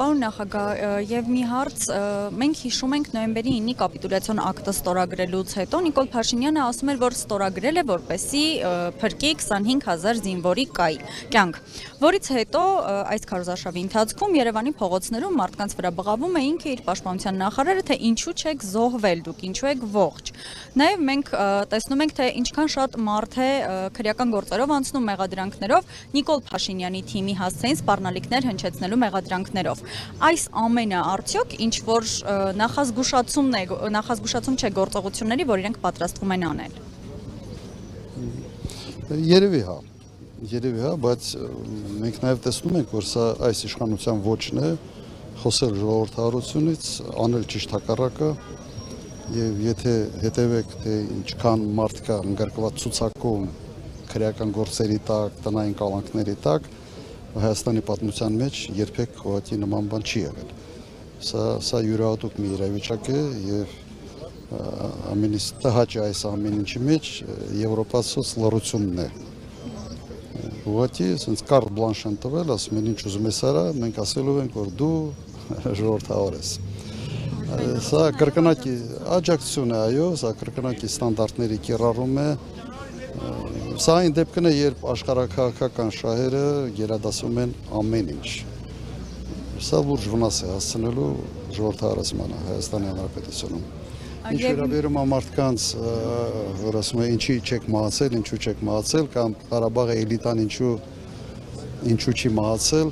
պարոն նախագահ, եւ մի հարց, մենք հիշում ենք նոյեմբերի 9-ի կապիտուլյացիոն ակտը ստորագրելուց հետո Նիկոլ Փաշինյանը ասում էր, որ ստորագրել է, որպեսզի փրկի 25,000 զինվորի կյանք, որից հետո այս քարոզարշավի ընթացքում Երևանի փողոցներում մարդկանց վրա բղավում է ինքը իր պաշտպանության նախարարը, թե ինչու չեք զոհվել դուք, ինչու եք ողջ։ Նաեւ մենք տեսնում ենք, թե ինչքան շատ մարդ է քրեական գործերով անցնում մեղադրանքներով Նիկոլ Փաշինյանի թիմի հասցեին սպառնալիքներ հնչեցնելու մեղադրանքներով։ Այս ամենը արդյոք ինչ որ նախազգուշացում չէ գործողությունների, որ իրենք պատրաստվում են անել։ Երևի հա, բայց մենք նաև տեսնում ենք, որ սա այս իշխանության ոճն է, խոսել ժողովրդավարությունից, անել ճիշտ հակառակը, եւ եթե հետևեք, թե ինչքան մարդ կա ընդգրկված ցուցակում քրեական գործերի տակ, տնային կալանքների տակ, Հայաստանի պատմության մեջ երբեք ուղղակի նման բան չի եղել։ Սա յուրահատուկ մի իրավիճակ է եւ ամենից տհաճ է այս ամեն ինչի մեջ եվրոպացուց լռությունն է։ Ուղղակի ասենց կարտ բլանշ են տվել, ասում են ինչ ուզում ես արա, մենք ասելու ենք, որ դու ժողովրդավար ես։ Սա կրկնակի աջակցություն է, այո, սա կրկնակի ստանդարտների կիրառում է։ Սա այն դեպքն է, երբ աշխարհաքաղաքական շահերը գերադասում են ամեն ինչ։ Սա լուրջ վնաս է հասցնելու ժողովրդավարացմանը Հայաստանի Հանրապետությունում։ Ինչ վերաբերում է մարդկանց, որ ասում են ինչի չեք մահացել, ինչու չեք մահացել, կամ Ղարաբաղի էլիտան ինչու չի մահացել,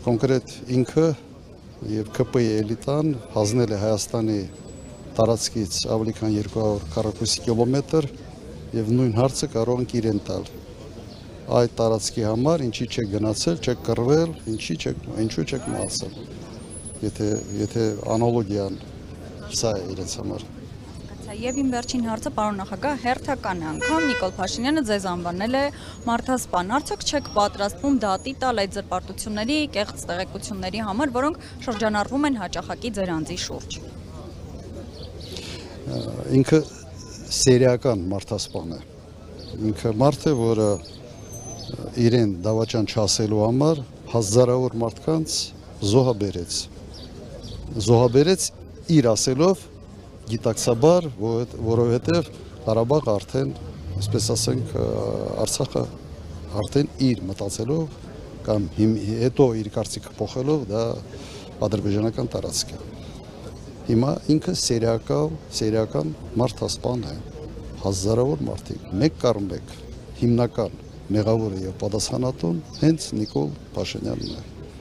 կոնկրետ ինքը եւ ԿՊ-ի էլիտան հանձնել է Հայաստանի տարածքից ավելի քան 200 քառակուսի կիլոմետր եւ նույն հարցը կարող ենք իրեն տալ։ Այդ տարածքի համար ինչի չեք գնացել, չեք կռվել, ինչու չեք մահացել։ Եթե անալոգիան սա է իրենց համար։ Եվ իմ վերջին հարցը, պարոն նախագահ, հերթական անգամ Նիկոլ Փաշինյանը ձեզ անվանել է մարդասպան։ Արդյոք չեք պատրաստվում դատի տալ այդ զրպարտությունների, կեղծ տեղեկությունների համար, որոնք շրջանառվում են հաճախակի ձեր անձի շուրջ։ Ինքը սերիական մարդասպան է։ Ինքը մարդ է, որը իրեն դավաճան չասելու համար հազարավոր մարդկանց զոհաբերեց իր ասելով գիտակցաբար, որովհետև Ղարաբաղը արդեն, այսպես ասենք, Արցախը արդեն իր մտածելով կամ հետո իր կարծիքը փոխելով դա ադրբեջանական տարածք է։ Հիմա ինքը սերիական մարդասպան է, հազարավոր մարդիկ, մեկ կառ մեկ հիմնական մեղավորը եւ պատասխանատուն հենց Նիկոլ Փաշինյանն է։